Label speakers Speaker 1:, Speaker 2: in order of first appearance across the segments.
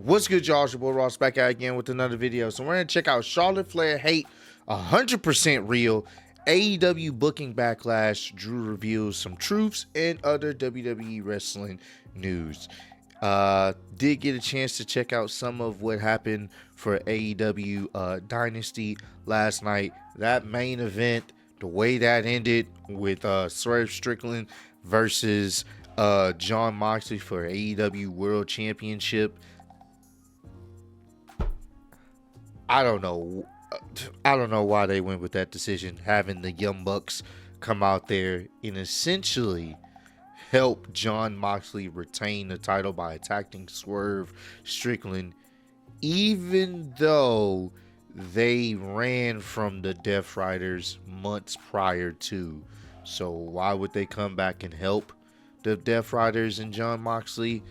Speaker 1: What's good, y'all? It's your boy Ross back out again with another video. So we're gonna check out Charlotte Flair hate 100% real. AEW booking backlash. Drew reveals some truths and other WWE wrestling news. Did get a chance to check out some of what happened for AEW Dynasty last night. That main event, the way that ended with Swerve Strickland versus Jon Moxley for AEW World Championship. I don't know why they went with that decision, having the Young Bucks come out there and essentially help Jon Moxley retain the title by attacking Swerve Strickland, even though they ran from the Death Riders months prior to. So why would they come back and help the Death Riders and Jon Moxley?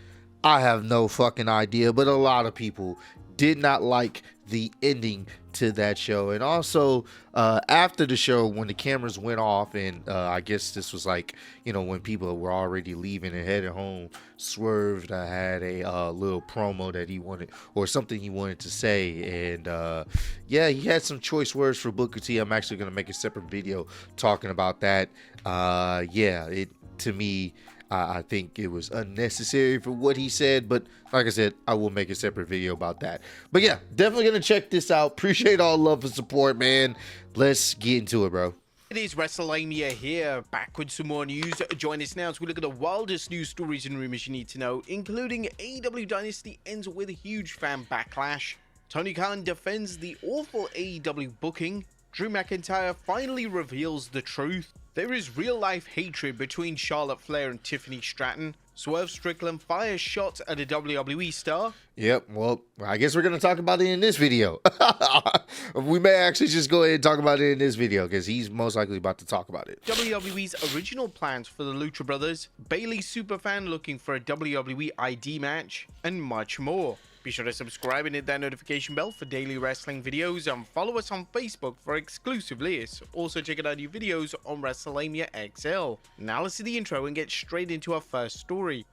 Speaker 1: I have no fucking idea, but a lot of people did not like the ending to that show. And also after the show, when the cameras went off, and I guess this was like, you know, when people were already leaving and headed home, Swerve had a little promo that he wanted, or something he wanted to say. And yeah, he had some choice words for Booker T. I'm actually going to make a separate video talking about that. Yeah, to me, I think it was unnecessary for what he said, but like I said, I will make a separate video about that. But yeah, definitely gonna check this out. Appreciate all love and support, man. Let's get into it, bro.
Speaker 2: It is WrestleMania here, back with some more news. Join us now as we look at the wildest news stories and rumors you need to know, including AEW Dynasty ends with a huge fan backlash. Tony Khan defends the awful AEW booking. Drew McIntyre finally reveals the truth. There is real-life hatred between Charlotte Flair and Tiffany Stratton. Swerve Strickland fires shots at a WWE star.
Speaker 1: Yep, well, I guess we're going to talk about it in this video. We may actually just go ahead and talk about it in this video, because he's most likely about to talk about it.
Speaker 2: WWE's original plans for the Lucha Brothers, Bayley superfan looking for a WWE ID match, and much more. Be sure to subscribe and hit that notification bell for daily wrestling videos, and follow us on Facebook for exclusive lists. Also check out our new videos on WrestleMania XL. Now let's see the intro and get straight into our first story.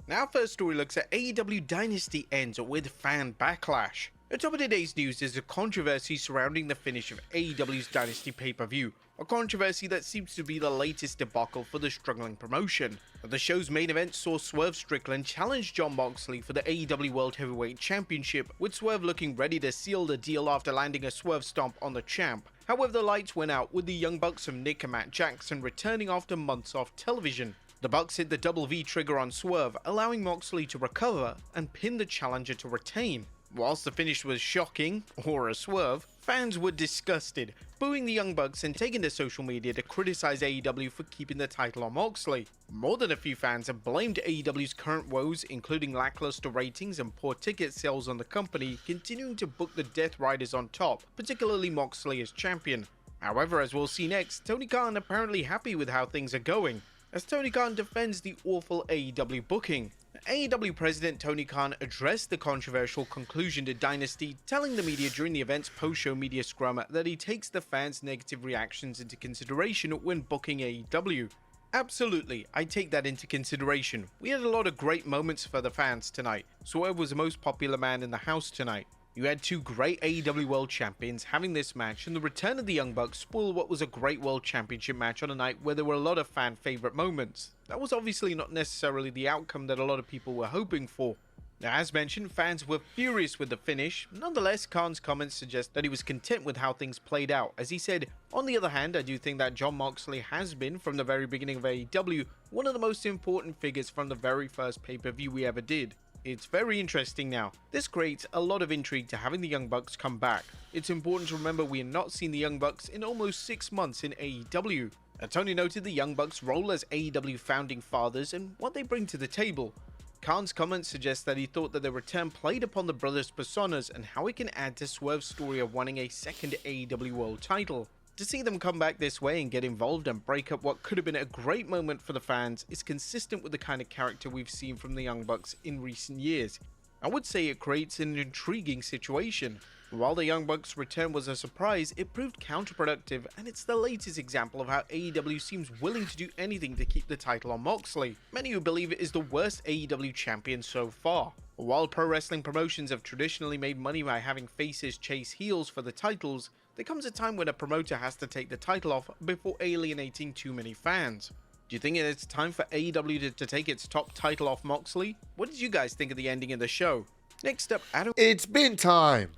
Speaker 2: Now, first story looks at AEW Dynasty ends with fan backlash. At top of today's news is a controversy surrounding the finish of AEW's Dynasty pay-per-view, a controversy that seems to be the latest debacle for the struggling promotion. The show's main event saw Swerve Strickland challenge Jon Moxley for the AEW World Heavyweight Championship, with Swerve looking ready to seal the deal after landing a Swerve stomp on the champ. However, the lights went out with the Young Bucks of Nick and Matt Jackson returning after months off television. The Bucks hit the double V trigger on Swerve, allowing Moxley to recover and pin the challenger to retain. Whilst the finish was shocking, or a swerve, fans were disgusted, booing the Young Bucks and taking to social media to criticize AEW for keeping the title on Moxley. More than a few fans have blamed AEW's current woes, including lackluster ratings and poor ticket sales on the company, continuing to book the Death Riders on top, particularly Moxley as champion. However, as we'll see next, Tony Khan apparently happy with how things are going, as Tony Khan defends the awful AEW booking. AEW President Tony Khan addressed the controversial conclusion to Dynasty, telling the media during the event's post-show media scrum that he takes the fans' negative reactions into consideration when booking AEW. Absolutely, I take that into consideration. We had a lot of great moments for the fans tonight. Swerve was the most popular man in the house tonight. You had two great AEW World Champions having this match, and the return of the Young Bucks spoiled what was a great World Championship match on a night where there were a lot of fan favorite moments. That was obviously not necessarily the outcome that a lot of people were hoping for. Now, as mentioned, fans were furious with the finish. Nonetheless, Khan's comments suggest that he was content with how things played out, as he said, "On the other hand, I do think that Jon Moxley has been, from the very beginning of AEW, one of the most important figures from the very first pay-per-view we ever did. It's very interesting now. This creates a lot of intrigue to having the Young Bucks come back. It's important to remember we have not seen the Young Bucks in almost 6 months in AEW. Tony noted the Young Bucks' role as AEW founding fathers and what they bring to the table. Khan's comments suggest that he thought that the return played upon the brothers' personas and how it can add to Swerve's story of wanting a second AEW World title. To see them come back this way and get involved and break up what could have been a great moment for the fans is consistent with the kind of character we've seen from the Young Bucks in recent years. I would say it creates an intriguing situation. While the Young Bucks' return was a surprise, it proved counterproductive, and it's the latest example of how AEW seems willing to do anything to keep the title on Moxley, many who believe it is the worst AEW champion so far. While pro wrestling promotions have traditionally made money by having faces chase heels for the titles, there comes a time when a promoter has to take the title off before alienating too many fans. Do you think it's time for AEW to take its top title off Moxley? What did you guys think of the ending of the show? Next up, Adam.
Speaker 1: It's been time.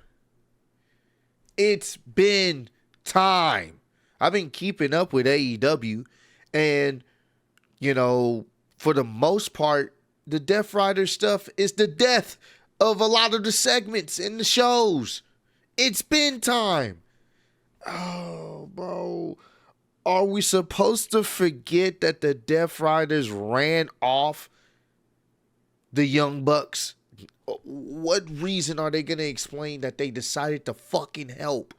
Speaker 1: It's been time. I've been keeping up with AEW, and, you know, for the most part, the Death Rider stuff is the death of a lot of the segments in the shows. It's been time. Oh, bro. Are we supposed to forget that the Death Riders ran off the Young Bucks? What reason are they going to explain that they decided to fucking help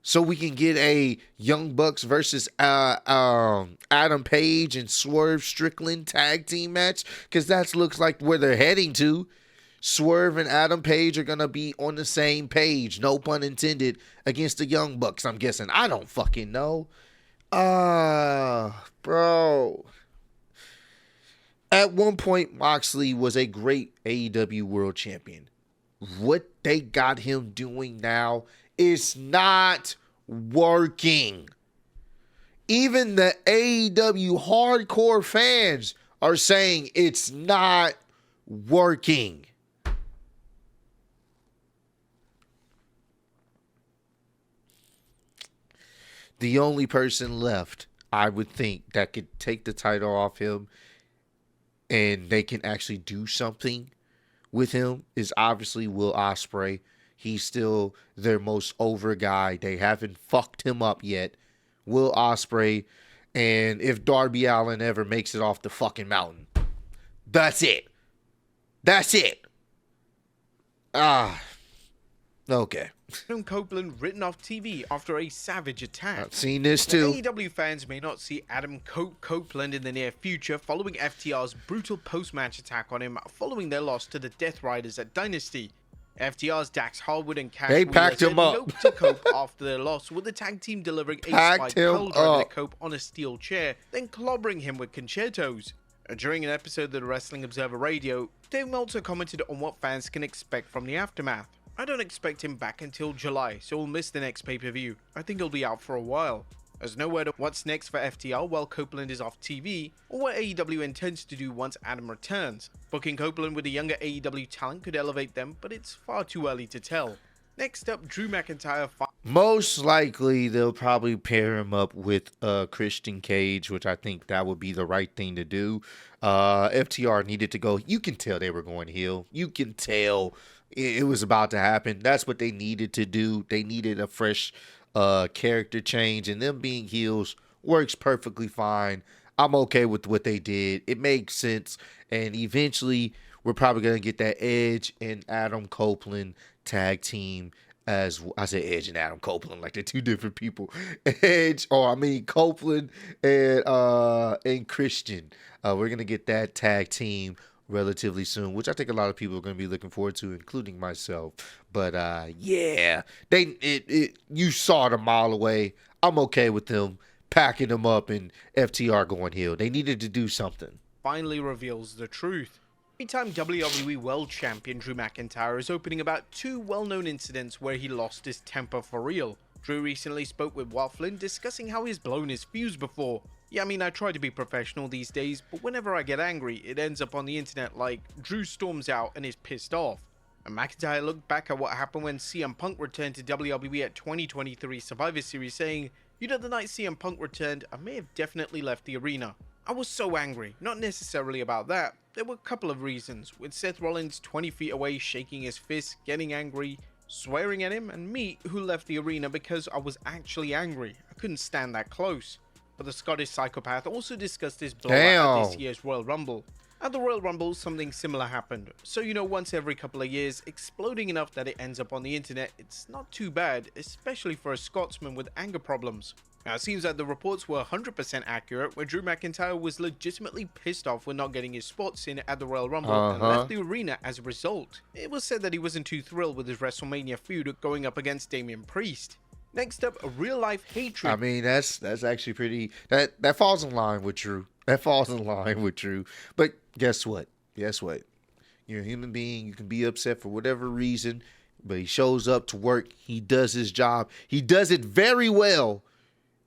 Speaker 1: so we can get a Young Bucks versus Adam Page and Swerve Strickland tag team match? Because that looks like where they're heading to. Swerve and Adam Page are going to be on the same page, no pun intended, against the Young Bucks, I'm guessing. I don't fucking know. Bro. At one point, Moxley was a great AEW World Champion. What they got him doing now is not working. Even the AEW hardcore fans are saying it's not working. The only person left, I would think, that could take the title off him and they can actually do something with him is obviously Will Ospreay. He's still their most over guy. They haven't fucked him up yet. Will Ospreay, and if Darby Allin ever makes it off the fucking mountain, that's it. That's it. Okay.
Speaker 2: Adam Copeland written off TV after a savage attack.
Speaker 1: I've seen this too.
Speaker 2: AEW fans may not see Adam Copeland in the near future following FTR's brutal post-match attack on him following their loss to the Death Riders at Dynasty. FTR's Dax Harwood and Cash
Speaker 1: they
Speaker 2: Wheeler
Speaker 1: packed him up.
Speaker 2: Nope to Cope after their loss, with the tag team delivering a spike pole driver to Cope on a steel chair, then clobbering him with concertos. During an episode of the Wrestling Observer Radio, Dave Meltzer commented on what fans can expect from the aftermath. I don't expect him back until July, so we'll miss the next pay-per-view. I think he'll be out for a while. There's no word of what's next for FTR while Copeland is off TV, or what AEW intends to do once Adam returns. Booking Copeland with a younger AEW talent could elevate them, but it's far too early to tell. Next up, Drew McIntyre.
Speaker 1: Most likely, they'll probably pair him up with Christian Cage, which I think that would be the right thing to do. FTR needed to go. You can tell they were going heel. You can tell it was about to happen. That's what they needed to do. They needed a fresh character change, and them being heels works perfectly fine. I'm okay with what they did. It makes sense, and eventually we're probably going to get that Edge and Adam Copeland tag team. As I said, Edge and Adam Copeland, like they're two different people. Copeland and Christian. We're going to get that tag team relatively soon, which I think a lot of people are going to be looking forward to, including myself. But yeah, you saw it a mile away. I'm okay with them packing them up and FTR going heel. They needed to do something.
Speaker 2: Finally reveals the truth. Three-time WWE World Champion Drew McIntyre is opening about two well-known incidents where he lost his temper for real. Drew recently spoke with Wafflin discussing how he's blown his fuse before. Yeah, I try to be professional these days, but whenever I get angry, it ends up on the internet like Drew storms out and is pissed off. And McIntyre looked back at what happened when CM Punk returned to WWE at 2023 Survivor Series, saying, the night CM Punk returned, I may have definitely left the arena. I was so angry, not necessarily about that. There were a couple of reasons, with Seth Rollins 20 feet away shaking his fist, getting angry, swearing at him, and me who left the arena because I was actually angry. I couldn't stand that close. But the Scottish psychopath also discussed his blowout at this year's Royal Rumble. At the Royal Rumble, something similar happened. So once every couple of years, exploding enough that it ends up on the internet, it's not too bad, especially for a Scotsman with anger problems. Now, it seems like the reports were 100% accurate, where Drew McIntyre was legitimately pissed off with not getting his spots in at the Royal Rumble and left the arena as a result. It was said that he wasn't too thrilled with his WrestleMania feud going up against Damian Priest. Next up, a real-life hatred.
Speaker 1: I mean, that's actually pretty. That falls in line with Drew. That falls in line with Drew. But guess what? Guess what? You're a human being. You can be upset for whatever reason, but he shows up to work. He does his job. He does it very well.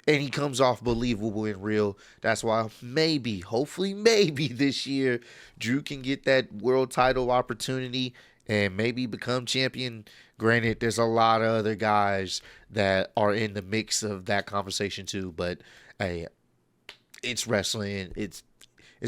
Speaker 1: And he comes off believable and real. That's why maybe, hopefully maybe this year, Drew can get that world title opportunity and maybe become champion. Granted, there's a lot of other guys that are in the mix of that conversation too. But hey, it's wrestling. It's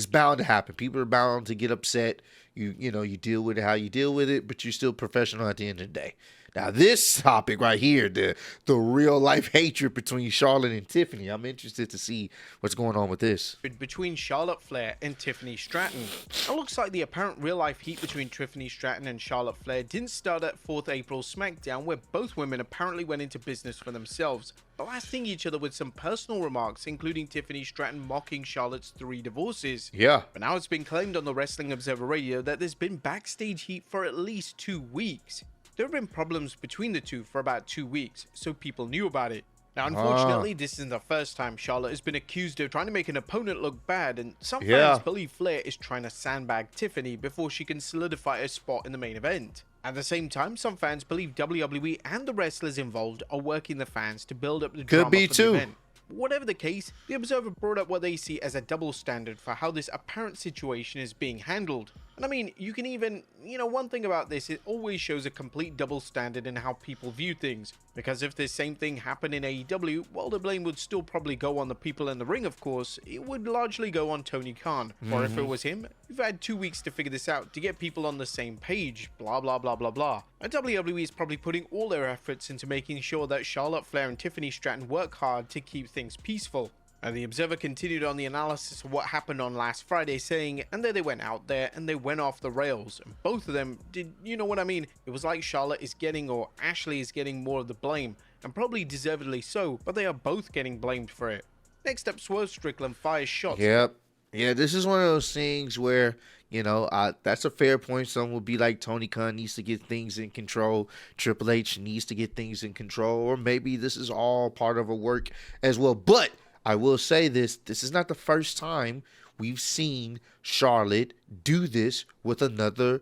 Speaker 1: bound to happen. People are bound to get upset. You know, you deal with it how you deal with it, but you're still professional at the end of the day. Now, this topic right here, the real life hatred between Charlotte and Tiffany, I'm interested to see what's going on with this.
Speaker 2: Between Charlotte Flair and Tiffany Stratton. It looks like the apparent real life heat between Tiffany Stratton and Charlotte Flair didn't start at 4th April SmackDown, where both women apparently went into business for themselves, blasting each other with some personal remarks, including Tiffany Stratton mocking Charlotte's 3 divorces.
Speaker 1: Yeah.
Speaker 2: But now it's been claimed on the Wrestling Observer Radio that there's been backstage heat for at least 2 weeks. There have been problems between the two for about 2 weeks, so people knew about it. Now, unfortunately, this isn't the first time Charlotte has been accused of trying to make an opponent look bad, and some fans believe Flair is trying to sandbag Tiffany before she can solidify her spot in the main event. At the same time, some fans believe WWE and the wrestlers involved are working the fans to build up the drama for the event. Whatever the case, the Observer brought up what they see as a double standard for how this apparent situation is being handled. And I mean, you can even, one thing about this, it always shows a complete double standard in how people view things. Because if this same thing happened in AEW, while the blame would still probably go on the people in the ring, of course, it would largely go on Tony Khan. Or if it was him, you've had 2 weeks to figure this out to get people on the same page, blah blah blah blah blah. And WWE is probably putting all their efforts into making sure that Charlotte Flair and Tiffany Stratton work hard to keep things peaceful. And the Observer continued on the analysis of what happened on last Friday, saying, and then they went out there and they went off the rails. And both of them did, you know what I mean? It was like Charlotte is getting, or Ashley is getting more of the blame, and probably deservedly so, but they are both getting blamed for it. Next up, Swerve Strickland fires shots.
Speaker 1: Yep. Yeah, this is one of those things where, that's a fair point. Some will be like Tony Khan needs to get things in control. Triple H needs to get things in control. Or maybe this is all part of a work as well. But I will say this is not the first time we've seen Charlotte do this with another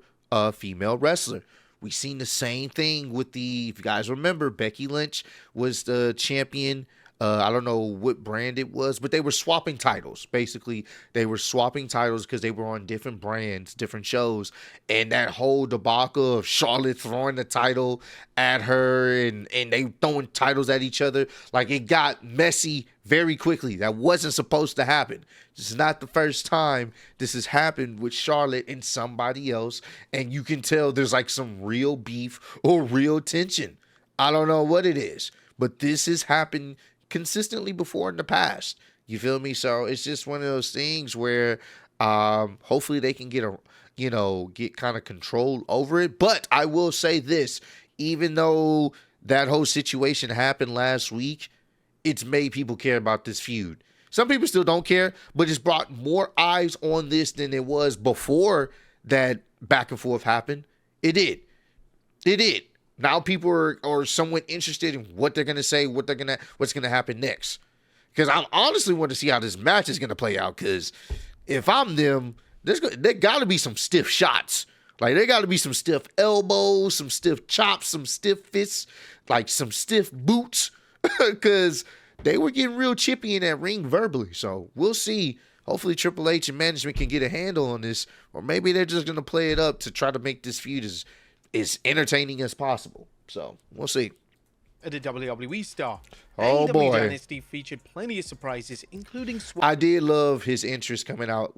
Speaker 1: female wrestler. We've seen the same thing with if you guys remember, Becky Lynch was the champion. I don't know what brand it was, but they were swapping titles. Basically, they were swapping titles because they were on different brands, different shows. And that whole debacle of Charlotte throwing the title at her and they throwing titles at each other, like it got messy very quickly. That wasn't supposed to happen. This is not the first time this has happened with Charlotte and somebody else. And you can tell there's like some real beef or real tension. I don't know what it is, but this has happened consistently before in the past. You feel me? So it's just one of those things where hopefully they can get kind of control over it. But I will say this, even though that whole situation happened last week, it's made people care about this feud. Some people still don't care, but it's brought more eyes on this than it was before that back and forth happened. It did. Now people are somewhat interested in what they're gonna say, what's gonna happen next. Because I honestly want to see how this match is gonna play out. Because if I'm them, there got to be some stiff shots. Like there got to be some stiff elbows, some stiff chops, some stiff fists, like some stiff boots. Because they were getting real chippy in that ring verbally. So we'll see. Hopefully Triple H and management can get a handle on this, or maybe they're just gonna play it up to try to make this feud as entertaining as possible. So we'll see.
Speaker 2: At a WWE star.
Speaker 1: Oh
Speaker 2: AEW
Speaker 1: boy.
Speaker 2: Dynasty featured plenty of surprises, including
Speaker 1: I did love his interest coming out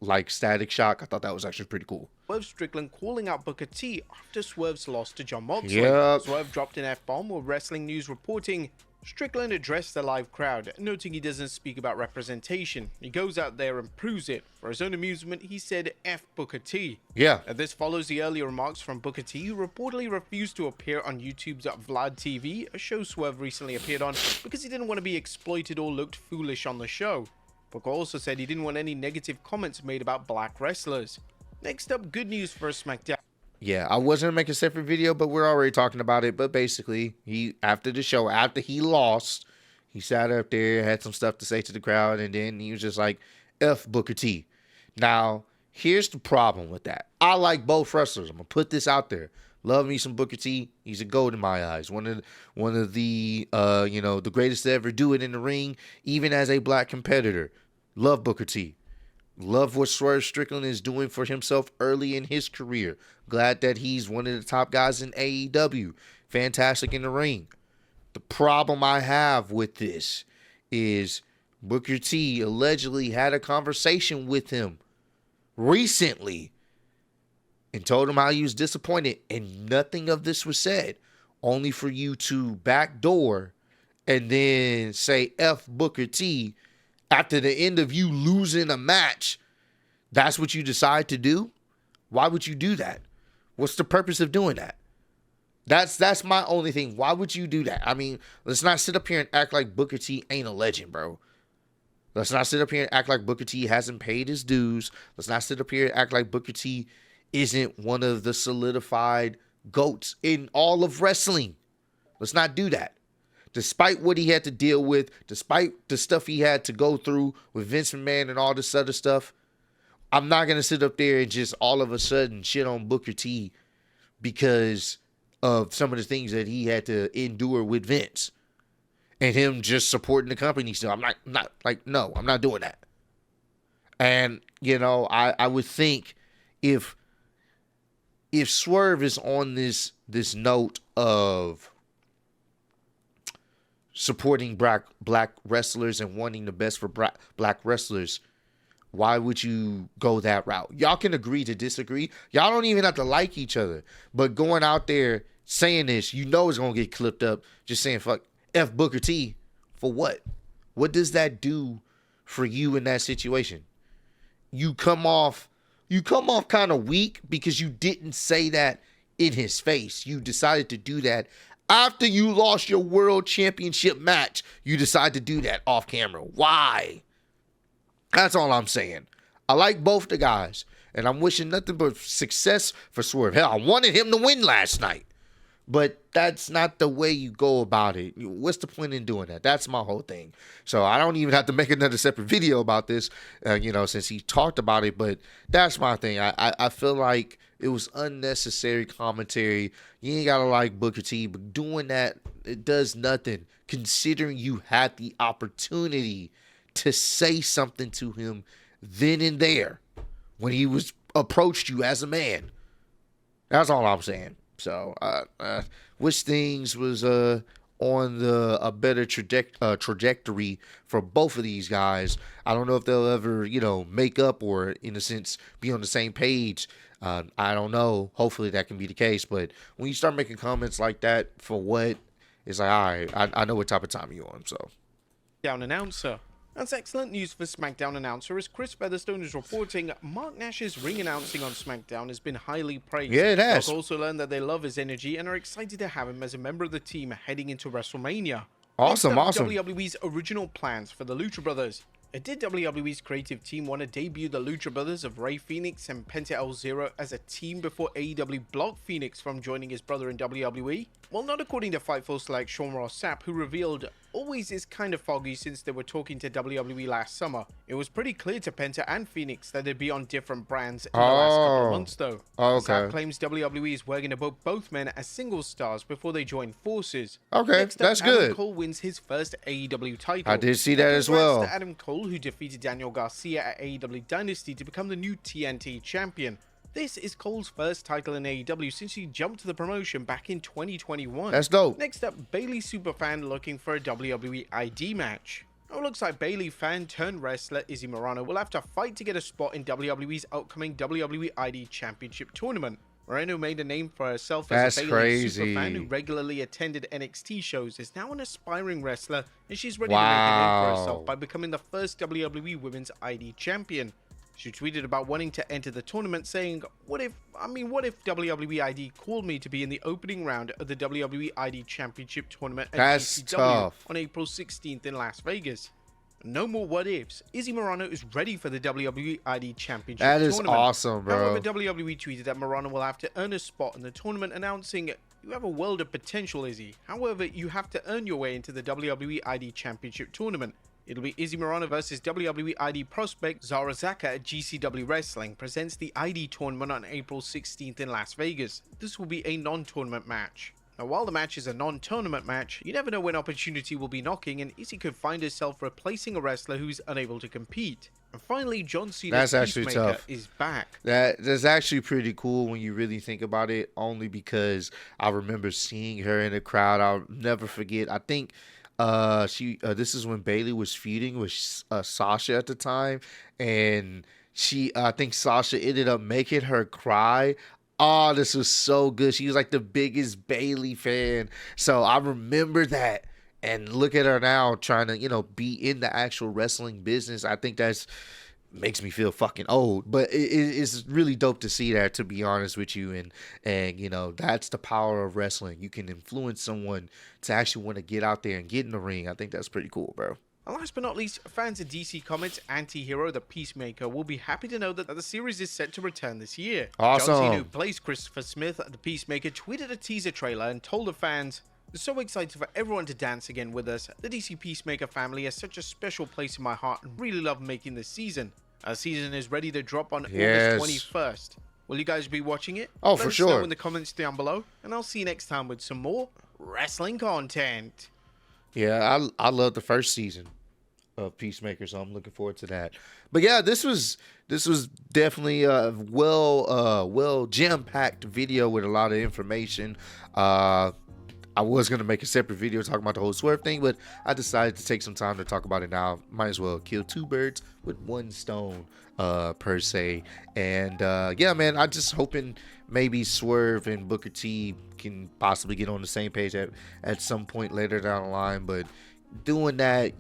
Speaker 1: like Static Shock. I thought that was actually pretty cool.
Speaker 2: Swerve Strickland calling out Booker T after Swerve's loss to Jon Moxley.
Speaker 1: Yep.
Speaker 2: Swerve dropped an F-bomb with Wrestling News reporting, Strickland addressed the live crowd, noting he doesn't speak about representation. He goes out there and proves it. For his own amusement, he said F Booker T.
Speaker 1: Yeah.
Speaker 2: Now, this follows the earlier remarks from Booker T, who reportedly refused to appear on YouTube's Vlad TV, a show Swerve recently appeared on, because he didn't want to be exploited or looked foolish on the show. Booker also said he didn't want any negative comments made about black wrestlers. Next up, good news for SmackDown.
Speaker 1: Yeah, I was gonna make a separate video, but we're already talking about it. But basically, he after the show, after he lost, he sat up there, had some stuff to say to the crowd, and then he was just like, F Booker T. Now, here's the problem with that. I like both wrestlers. I'm gonna put this out there. Love me some Booker T. He's a goat in my eyes. One of the the greatest to ever do it in the ring, even as a black competitor. Love Booker T. Love what Swerve Strickland is doing for himself early in his career. Glad that he's one of the top guys in AEW. Fantastic in the ring. The problem I have with this is Booker T allegedly had a conversation with him recently and told him how he was disappointed, and nothing of this was said, only for you to backdoor and then say F Booker T after the end of you losing a match. That's what you decide to do? Why would you do that? What's the purpose of doing that? That's my only thing. Why would you do that? I mean, let's not sit up here and act like Booker T ain't a legend, bro. Let's not sit up here and act like Booker T hasn't paid his dues. Let's not sit up here and act like Booker T isn't one of the solidified GOATs in all of wrestling. Let's not do that. Despite what he had to deal with, despite the stuff he had to go through with Vince McMahon and all this other stuff, I'm not going to sit up there and just all of a sudden shit on Booker T because of some of the things that he had to endure with Vince and him just supporting the company. So I'm not doing that. And, I would think if Swerve is on this note of supporting black wrestlers and wanting the best for black wrestlers, why would you go that route? Y'all can agree to disagree. Y'all don't even have to like each other. But going out there saying this, it's going to get clipped up. Just saying, fuck, F Booker T for what? What does that do for you in that situation? You come off kind of weak because you didn't say that in his face. You decided to do that after you lost your world championship match. You decide to do that off camera. Why? That's all I'm saying. I like both the guys, and I'm wishing nothing but success for Swerve. Hell, I wanted him to win last night, but that's not the way you go about it. What's the point in doing that? That's my whole thing. So I don't even have to make another separate video about this, since he talked about it, but that's my thing. I feel like it was unnecessary commentary. You ain't got to like Booker T, but doing that, it does nothing, considering you had the opportunity to say something to him then and there when he was approached you as a man. That's all I'm saying. So, wish things was on a better trajectory for both of these guys. I don't know if they'll ever, make up or, in a sense, be on the same page. I don't know. Hopefully that can be the case. But when you start making comments like that, for what? It's like, all right, I know what type of time you're on. So,
Speaker 2: Down announcer. That's excellent news for SmackDown announcer, as Chris Featherstone is reporting Mark Nash's ring announcing on SmackDown has been highly praised.
Speaker 1: Yeah, it has.
Speaker 2: Doc also learned that they love his energy and are excited to have him as a member of the team heading into WrestleMania.
Speaker 1: Awesome.
Speaker 2: WWE's original plans for the Lucha Brothers. Did WWE's creative team want to debut the Lucha Brothers of Rey Fenix and Penta El Zero as a team before AEW blocked Phoenix from joining his brother in WWE? Well, not according to Fightful select Sean Ross Sapp, who revealed always is kind of foggy since they were talking to WWE last summer. It was pretty clear to Penta and Phoenix that they'd be on different brands in the last couple of months, though.
Speaker 1: Okay.
Speaker 2: Sapp claims WWE is working to book both men as single stars before they join forces.
Speaker 1: Okay,
Speaker 2: Next up,
Speaker 1: that's good.
Speaker 2: Adam Cole wins his first AEW title.
Speaker 1: I did see that as well.
Speaker 2: Congrats to Adam Cole, who defeated Daniel Garcia at AEW Dynasty to become the new TNT champion. This is Cole's first title in AEW since he jumped to the promotion back in 2021.
Speaker 1: That's dope.
Speaker 2: Next up, Bayley superfan looking for a WWE ID match. Oh, looks like Bayley fan turned wrestler Izzy Morano will have to fight to get a spot in WWE's upcoming WWE ID Championship tournament. Moreno made a name for herself
Speaker 1: That's
Speaker 2: as a Bayley superfan
Speaker 1: crazy.
Speaker 2: who regularly attended NXT shows, is now an aspiring wrestler, and she's ready to make a name for herself
Speaker 1: Wow.
Speaker 2: by becoming the first WWE Women's ID Champion. She tweeted about wanting to enter the tournament, saying, what if WWE ID called me to be in the opening round of the WWE ID Championship Tournament at
Speaker 1: That's
Speaker 2: GCW
Speaker 1: tough.
Speaker 2: on April 16th in Las Vegas? No more what ifs. Izzy Morano is ready for the WWE ID Championship
Speaker 1: That is
Speaker 2: tournament.
Speaker 1: awesome, bro.
Speaker 2: However, WWE tweeted that Morano will have to earn a spot in the tournament, announcing, "You have a world of potential, Izzy. However, you have to earn your way into the WWE ID Championship tournament. It'll be Izzy Morano versus WWE ID prospect Zara Zaka at GCW Wrestling presents the ID tournament on April 16th in Las Vegas. This will be a non-tournament match." Now, while the match is a non-tournament match, you never know when opportunity will be knocking, and Izzy could find herself replacing a wrestler who's unable to compete. And finally, John Cena's
Speaker 1: That's actually
Speaker 2: Peacemaker
Speaker 1: tough.
Speaker 2: is back.
Speaker 1: That's actually pretty cool when you really think about it, only because I remember seeing her in the crowd. I'll never forget. I think this is when Bailey was feuding with Sasha at the time, and I think Sasha ended up making her cry. Oh, this was so good. She was like the biggest Bailey fan. So I remember that. And look at her now trying to, be in the actual wrestling business. I think that's makes me feel fucking old. But it's really dope to see that, to be honest with you. And that's the power of wrestling. You can influence someone to actually want to get out there and get in the ring. I think that's pretty cool, bro.
Speaker 2: And last but not least, fans of DC Comics' anti-hero, the Peacemaker, will be happy to know that the series is set to return this year.
Speaker 1: Awesome.
Speaker 2: John Cena, who plays Christopher Smith, the Peacemaker, tweeted a teaser trailer and told the fans, "We're so excited for everyone to dance again with us. The DC Peacemaker family has such a special place in my heart and really love making this season. Our season is ready to drop on
Speaker 1: Yes.
Speaker 2: August 21st. Will you guys be watching it?
Speaker 1: Oh,
Speaker 2: Let
Speaker 1: for
Speaker 2: us
Speaker 1: sure.
Speaker 2: know in the comments down below, and I'll see you next time with some more wrestling content."
Speaker 1: Yeah, I love the first season of Peacemaker, so I'm looking forward to that. But yeah, this was definitely a well jam-packed video with a lot of information. I was gonna make a separate video talking about the whole Swerve thing, but I decided to take some time to talk about it now. Might as well kill two birds with one stone, per se. And yeah, man, I just hoping maybe Swerve and Booker T can possibly get on the same page at some point later down the line. But doing that,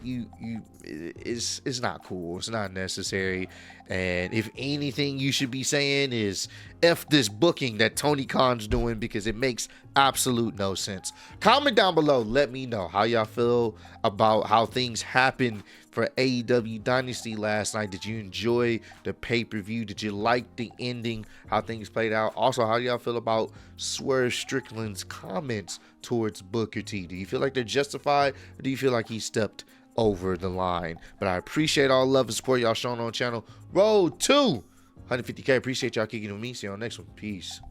Speaker 1: it's not cool. It's not necessary. And if anything you should be saying is F this booking that Tony Khan's doing, because it makes absolute no sense. Comment down below, let me know how y'all feel about how things happened for AEW Dynasty last night. Did you enjoy the pay-per-view? Did you like the ending, how things played out? Also, how do y'all feel about Swerve Strickland's comments towards Booker T? Do you feel like they're justified, or do you feel like he stepped over the line? But I appreciate all love and support y'all showing on the channel. Road to 150K. Appreciate y'all kicking with me. See you on the next one. Peace.